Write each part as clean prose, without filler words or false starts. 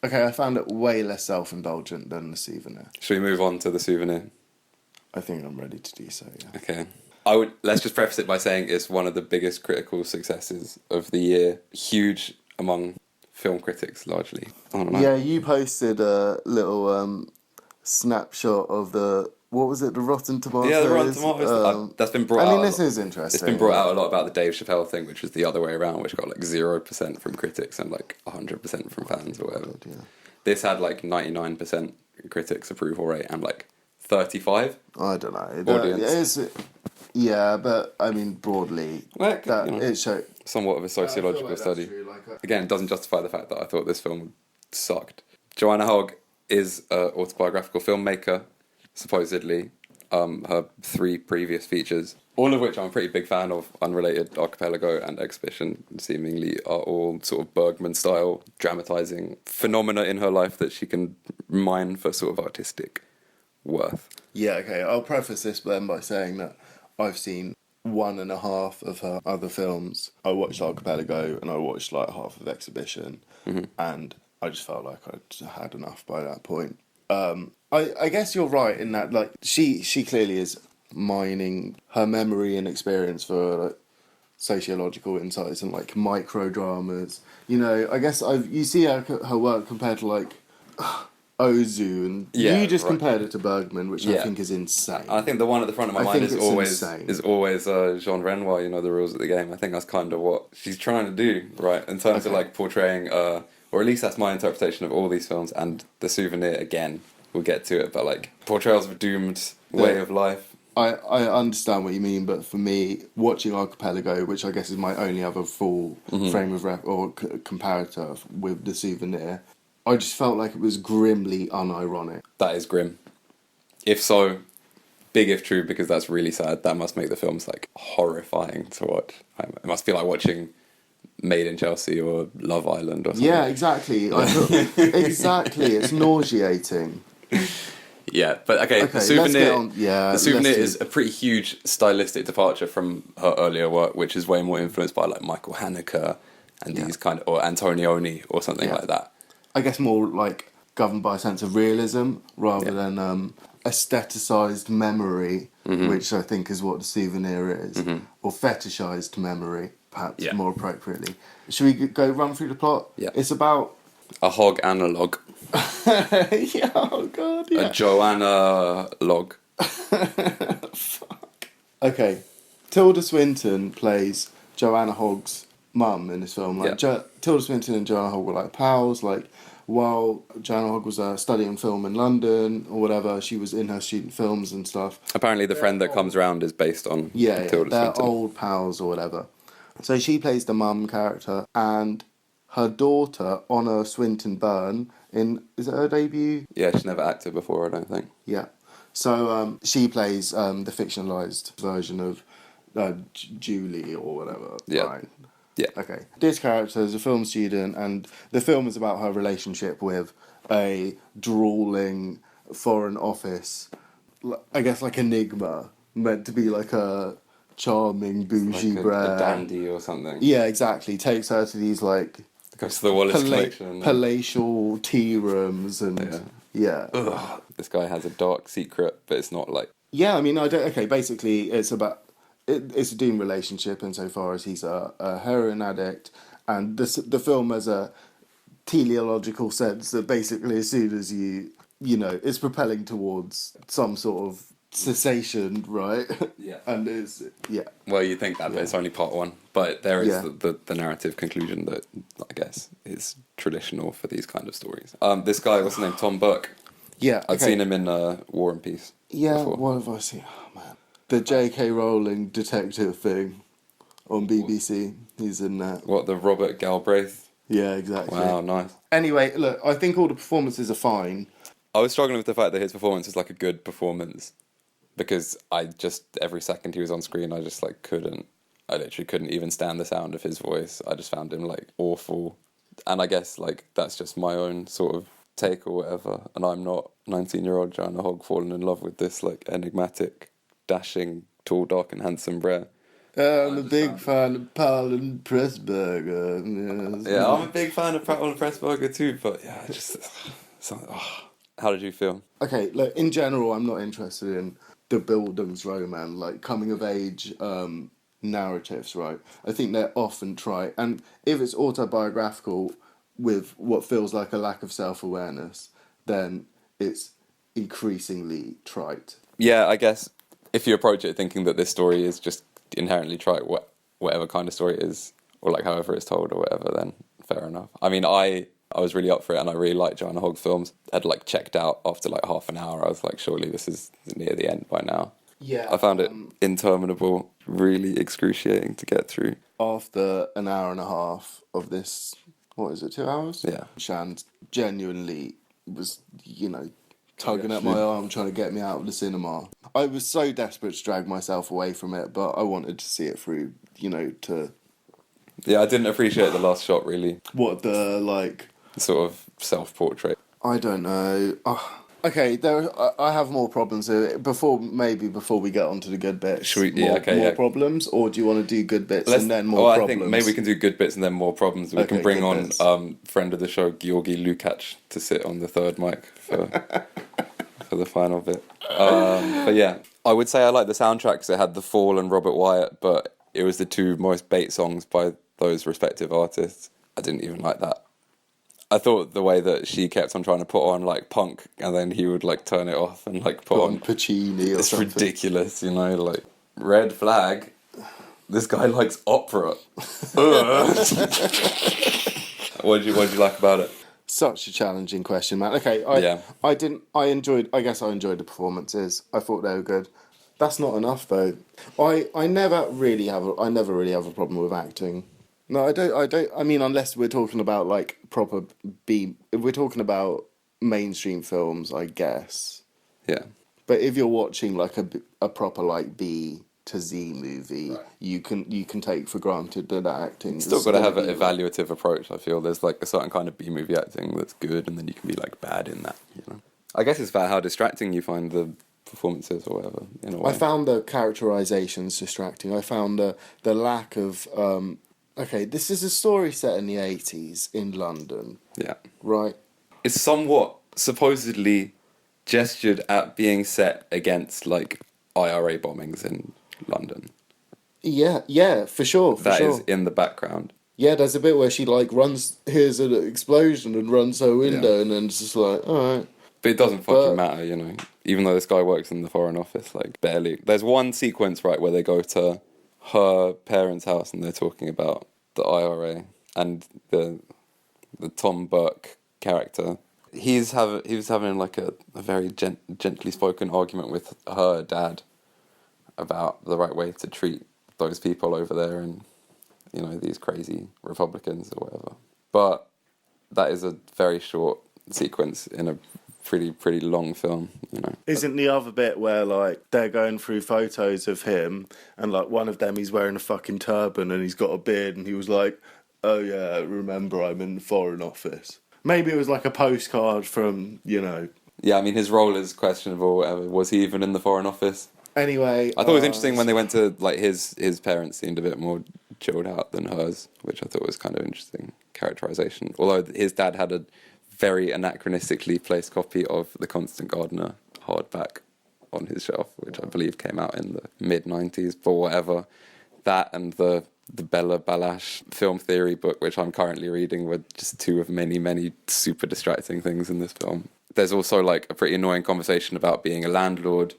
Okay, I found it way less self-indulgent than The Souvenir. Should we move on to The Souvenir? I think I'm ready to do so, yeah. Okay. Let's just preface it by saying it's one of the biggest critical successes of the year. Huge among film critics, largely. I don't know. Yeah, you posted a little snapshot of the... What was it? The Rotten Tomatoes? Yeah, the Rotten Tomatoes. That's been brought out. I mean, this is interesting. It's been brought out a lot about the Dave Chappelle thing, which was the other way around, which got like 0% from critics and like 100% from fans or whatever. Yeah. This had like 99% critics approval rate and like 35. I don't know. Audience. Yeah, but I mean, broadly, Well, it showed... Somewhat of a sociological study. Again, it doesn't justify the fact that I thought this film sucked. Joanna Hogg is an autobiographical filmmaker, supposedly. Her 3 previous features, all of which I'm a pretty big fan of, Unrelated, Archipelago and Exhibition, seemingly are all sort of Bergman-style dramatising phenomena in her life that she can mine for sort of artistic worth. Yeah, okay. I'll preface this then by saying that I've seen 1.5 of her other films. I watched Archipelago and I watched like half of Exhibition, and I just felt like I'd had enough by that point. I guess you're right in that, like, she clearly is mining her memory and experience for like sociological insights and like micro dramas. You know, I guess you see her work compared to like Ozu, and you just compared it to Bergman, which I think is insane. I think the one at the front of my mind is always Jean Renoir. You know, The Rules of the Game. I think that's kind of what she's trying to do, right? In terms of like portraying, or at least that's my interpretation of all these films. And The Souvenir, again, we'll get to it, but like portrayals of a doomed way of life. I understand what you mean, but for me, watching Archipelago, which I guess is my only other full frame of comparator with The Souvenir, I just felt like it was grimly unironic. That is grim. If so, big if true, because that's really sad. That must make the films like horrifying to watch. It must feel like watching Made in Chelsea or Love Island or something. Yeah, exactly. Exactly. It's nauseating. Yeah, but okay, The Souvenir is a pretty huge stylistic departure from her earlier work, which is way more influenced by like Michael Haneke and these kind of, or Antonioni or something like that. I guess more like governed by a sense of realism rather than aestheticized memory, which I think is what The Souvenir is, or fetishized memory, perhaps more appropriately. Should we go run through the plot? Yeah. It's about a Hogg analog. Yeah, oh god, yeah. A Joanna log. Fuck. Okay, Tilda Swinton plays Joanna Hogg's mum in this film. Like Tilda Swinton and Joanna Hogg were like pals. Like while Joanna Hogg was studying film in London or whatever, she was in her student films and stuff. Apparently, the friend that comes around is based on Tilda Swinton. They're old pals or whatever. So she plays the mum character, and her daughter, Honor Swinton-Byrne, is it her debut? Yeah, she's never acted before, I don't think. Yeah. So she plays the fictionalized version of Julie or whatever. Yeah. Right? Yeah. Okay. This character is a film student, and the film is about her relationship with a drooling foreign office, I guess like enigma, meant to be like a charming bougie like brat. A dandy or something. Yeah, exactly. Takes her to these like goes to the Wallace collection. Palatial tea rooms and Ugh. This guy has a dark secret, but it's not like... Yeah, I mean, basically it's about... It's a doomed relationship insofar as he's a heroin addict, and the film has a teleological sense that basically as soon as it's propelling towards some sort of cessation, right? Yeah. And it's... Yeah. Well, you think that, but it's only part one. But there is the narrative conclusion that, I guess, is traditional for these kind of stories. This guy, what's his name? Tom Burke. Yeah. I've seen him in War and Peace. Yeah, before. what have I seen? Oh, man. The J.K. Rowling detective thing on BBC. He's in that. What, the Robert Galbraith? Yeah, exactly. Wow, nice. Anyway, look, I think all the performances are fine. I was struggling with the fact that his performance is like a good performance, because every second he was on screen, I literally couldn't even stand the sound of his voice. I just found him like awful. And I guess like that's just my own sort of take or whatever. And I'm not 19-year-old Joanna Hogg falling in love with this like enigmatic, dashing, tall, dark and handsome Brer. I'm a big fan of Powell and Pressburger. Yeah, I'm a big fan of Powell and Pressburger too, but yeah, How did you feel? Okay, look, in general, I'm not interested in the Bildungsroman, like coming of age narratives, right? I think they're often trite. And if it's autobiographical with what feels like a lack of self-awareness, then it's increasingly trite. Yeah, I guess if you approach it thinking that this story is just inherently trite, whatever kind of story it is, or like however it's told or whatever, then fair enough. I mean, I was really up for it, and I really liked Joanna Hogg films. I'd like checked out after like half an hour. I was like, surely this is near the end by now. Yeah. I found it interminable, really excruciating to get through. After an hour and a half of this, what is it, 2 hours? Yeah. Shan genuinely was, tugging at my arm, trying to get me out of the cinema. I was so desperate to drag myself away from it, but I wanted to see it through, to... Yeah, I didn't appreciate the last shot, really. What, sort of self-portrait. I don't know. Okay, I have more problems with it. Before we get on to the good bits. More problems, or do you want to do good bits and then more problems? I think maybe we can do good bits and then more problems. We can bring on friend of the show, Georgi Lukacs, to sit on the third mic for the final bit. But yeah, I would say I like the soundtrack because it had The Fall and Robert Wyatt, but it was the two most bait songs by those respective artists. I didn't even like that. I thought the way that she kept on trying to put on like punk, and then he would like turn it off and like put on Puccini or something. It's ridiculous, like red flag. This guy likes opera. What did you like about it? Such a challenging question, man. Okay, I guess I enjoyed the performances. I thought they were good. That's not enough though. I never really have a problem with acting. No, I don't. I mean, unless we're talking about like proper B. If we're talking about mainstream films, I guess. Yeah. But if you're watching like a proper like B to Z movie, right, you can take for granted that acting. Still got to have an evaluative approach. I feel there's like a certain kind of B movie acting that's good, and then you can be like bad in that. I guess it's about how distracting you find the performances or whatever. In a way, I found the characterizations distracting. I found the lack of. Okay, this is a story set in the 80s in London. Yeah. Right? It's somewhat supposedly gestured at being set against, like, IRA bombings in London. Yeah, for sure. That is in the background. Yeah, there's a bit where she, like, hears an explosion and runs to her window, and then it's just like, alright. But it doesn't fucking matter, Even though this guy works in the Foreign Office, like, barely. There's one sequence, right, where they go to her parents' house and they're talking about the IRA and the Tom Burke character. He was having like a very gently spoken argument with her dad about the right way to treat those people over there and these crazy Republicans or whatever. But that is a very short sequence in a pretty long film, Isn't the other bit where like they're going through photos of him and like one of them he's wearing a fucking turban and he's got a beard and he was like, oh yeah, remember I'm in the Foreign Office. Maybe it was like a postcard from, Yeah, I mean his role is questionable, whatever. Was he even in the Foreign Office? Anyway, I thought it was interesting when they went to like his parents seemed a bit more chilled out than hers, which I thought was kind of interesting characterization. Although his dad had a very anachronistically placed copy of The Constant Gardener hardback on his shelf, which I believe came out in the mid-90s, but whatever. That and the Bella Balash film theory book, which I'm currently reading, were just two of many, many super distracting things in this film. There's also like a pretty annoying conversation about being a landlord.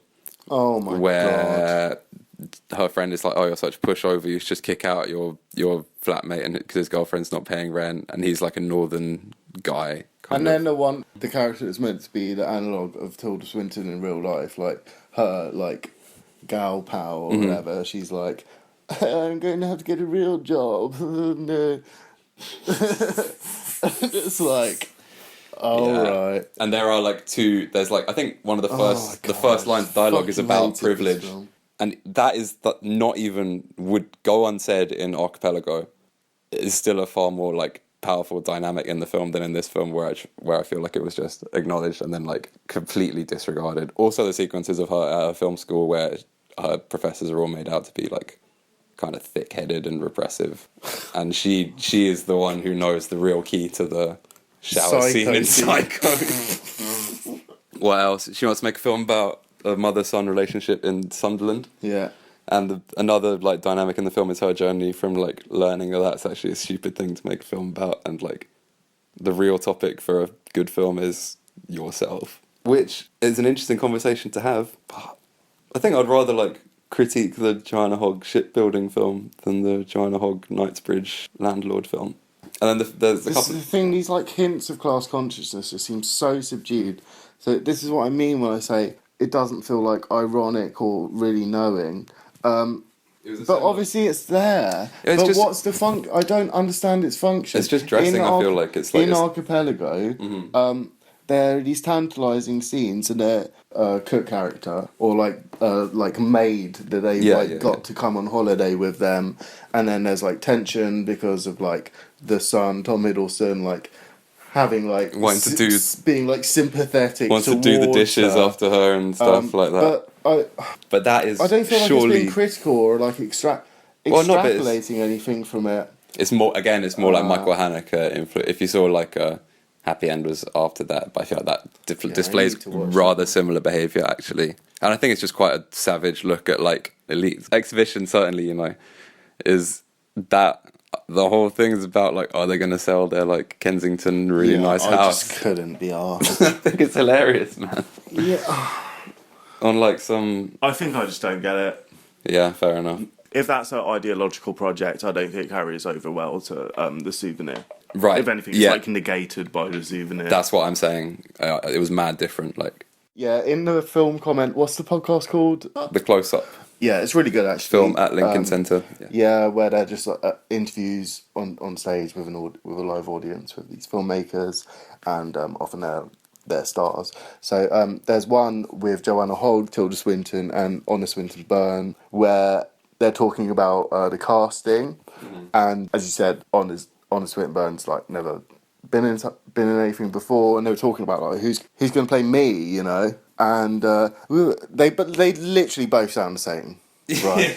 Oh my God. Where her friend is like, oh, you're such a pushover, you should just kick out your flatmate and because his girlfriend's not paying rent, and he's like a northern guy. And then the character that's meant to be the analogue of Tilda Swinton in real life, like her, like, gal pal or whatever, she's like, I'm going to have to get a real job. No. It's like, right. And there are like there's like, I think one of the first lines of dialogue is about privilege. And that is not even, would go unsaid in Archipelago. It is still a far more like powerful dynamic in the film than in this film where I feel like it was just acknowledged and then like completely disregarded. Also the sequences of her at her film school where her professors are all made out to be like kind of thick-headed and repressive, and she is the one who knows the real key to the shower scene in Psycho. What else? She wants to make a film about a mother-son relationship in Sunderland. Yeah. And another like dynamic in the film is her journey from like learning that that's actually a stupid thing to make a film about, and like the real topic for a good film is yourself, which is an interesting conversation to have. But I think I'd rather like critique the Joanna Hogg shipbuilding film than the Joanna Hogg Knightsbridge landlord film. And then there's a couple. The thing, these like hints of class consciousness just seem so subdued. So this is what I mean when I say it doesn't feel like ironic or really knowing. But obviously it's there. But just, what's the function? I don't understand its function. It's just dressing. I feel like it's like in Archipelago. Mm-hmm. There are these tantalising scenes, and their cook character or like maid that they got to come on holiday with them, and then there's like tension because of like the son Tom Hiddleston like having like wanting to do being like sympathetic, wants to do the dishes after her and stuff like that. But that is, I don't feel like surely it's being critical or like extrapolating anything from it. It's more like Michael Haneke. If you saw like a Happy End was after that, but I feel like that displays rather similar behaviour actually. And I think it's just quite a savage look at like elite exhibition. Certainly, you know, is that. The whole thing is about like, are they going to sell their like Kensington nice house? I just couldn't be arsed. I think it's hilarious, man. Yeah. On like some... I think I just don't get it. Yeah, fair enough. If that's an ideological project, I don't think it carries over well to the Souvenir. Right. If anything, it's like negated by the Souvenir. That's what I'm saying. It was mad different. Like. Yeah, in the film comment, what's the podcast called? The Close-Up. Yeah, it's really good actually. Film at Lincoln Centre. Yeah, where they're just like, interviews on stage with with a live audience with these filmmakers, and often they're stars. So there's one with Joanna Hogg, Tilda Swinton, and on swinton-byrne, where they're talking about the casting, and as you said, on swinton-byrne's like never been in anything before, and they were talking about like who's going to play me, you know. And they literally both sound the same, right?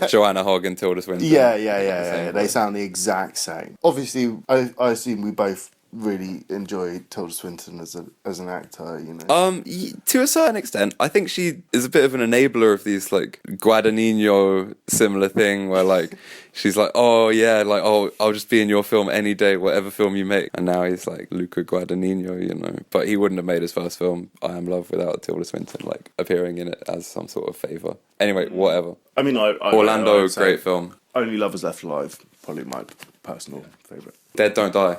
Joanna Hogg and Tilda Swinton. Yeah. They sound the exact same. Obviously, I assume we both really enjoy Tilda Swinton as an actor, you know. To a certain extent, I think she is a bit of an enabler of these like Guadagnino similar thing where like she's like, oh yeah, like I'll just be in your film any day, whatever film you make. And now he's like Luca Guadagnino, you know. But he wouldn't have made his first film, I Am Love, without Tilda Swinton like appearing in it as some sort of favour. Anyway, whatever. I mean, Orlando, great film. Only Lovers Left Alive, probably my personal favourite. Dead Don't Die.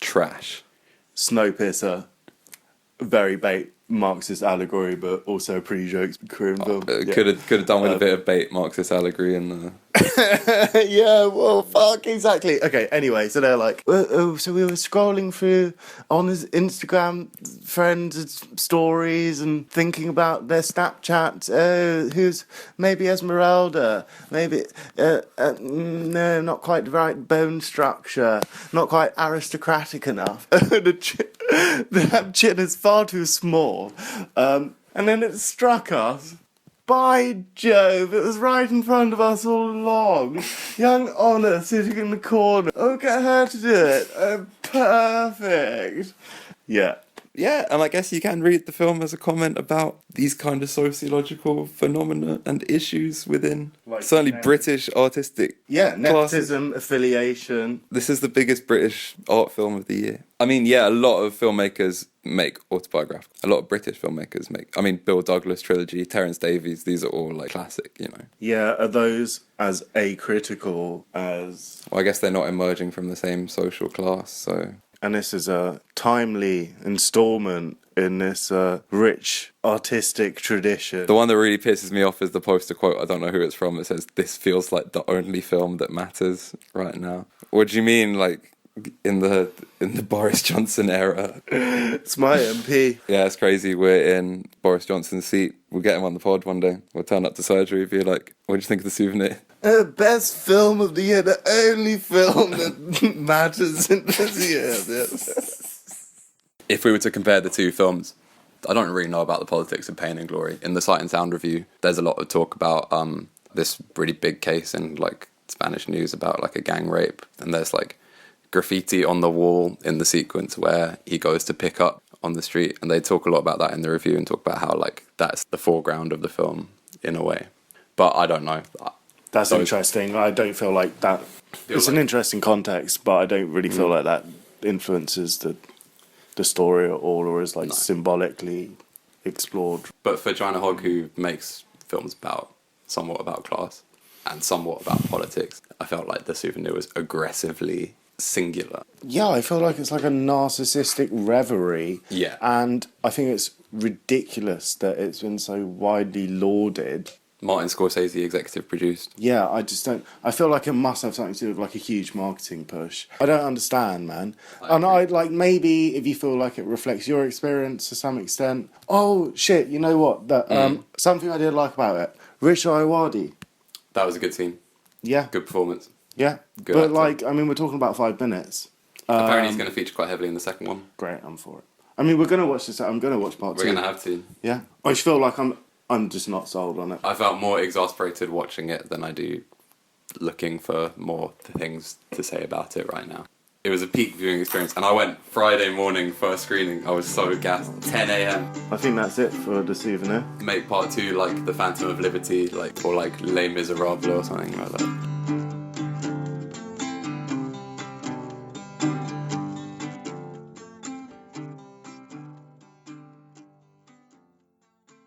Trash. Snowpiercer, very bait Marxist allegory, but also a pretty jokes Korean film. Could have done with a bit of bait Marxist allegory in the. Yeah, well, fuck, exactly. Okay, anyway, so they're like, so we were scrolling through on his Instagram friends' stories and thinking about their Snapchat. Who's maybe Esmeralda? Maybe no, not quite the right bone structure, not quite aristocratic enough. That chin is far too small. And then it struck us. By Jove, it was right in front of us all along. Young Honor sitting in the corner. Oh, get her to do it. Oh, perfect. Yeah. Yeah, and I guess you can read the film as a comment about these kind of sociological phenomena and issues within certainly British artistic nepotism, affiliation. This is the biggest British art film of the year. I mean, yeah, a lot of filmmakers make autobiographical. A lot of British filmmakers make. I mean, Bill Douglas trilogy, Terence Davies, these are all like classic, you know. Yeah, are those as acritical as... Well, I guess they're not emerging from the same social class, so... And this is a timely instalment in this rich artistic tradition. The one that really pisses me off is the poster quote. I don't know who it's from. It says, "This feels like the only film that matters right now." What do you mean, like in the Boris Johnson era? It's my MP. Yeah, it's crazy. We're in Boris Johnson's seat. We'll get him on the pod one day. We'll turn up to surgery and be like, "What do you think of The Souvenir?" Best film of the year, the only film that matters in this year. If we were to compare the two films, I don't really know about the politics of Pain and Glory. In the Sight and Sound review, there's a lot of talk about this really big case in like Spanish news about like a gang rape, and there's like graffiti on the wall in the sequence where he goes to pick up on the street, and they talk a lot about that in the review and talk about how like that's the foreground of the film in a way. But I don't know. That's interesting. I don't feel like that. It's an interesting context, but I don't really feel like that influences the story at all, or is like symbolically explored. But for Joanna Hogg, who makes films somewhat about class and somewhat about politics, I felt like The Souvenir was aggressively singular. Yeah, I feel like it's like a narcissistic reverie. Yeah. And I think it's ridiculous that it's been so widely lauded. Martin Scorsese executive produced. Yeah, I just don't... I feel like it must have something to do with like a huge marketing push. I don't understand, man. I like, maybe if you feel like it reflects your experience to some extent. Oh, shit, you know what? That something I did like about it. Richard Ayoade. That was a good scene. Yeah. Good performance. Yeah. Good but acting. like, I mean, we're talking about 5 minutes. Apparently he's going to feature quite heavily in the second one. Great, I'm for it. I mean, we're going to watch this. I'm going to watch part 2. We're going to have to. Yeah. I just feel like I'm just not sold on it. I felt more exasperated watching it than I do looking for more things to say about it right now. It was a peak viewing experience, and I went Friday morning first screening. I was so gassed. 10 a.m. I think that's it for The Souvenir. Make part 2 like The Phantom of Liberty, like, or like Les Miserables or something like that.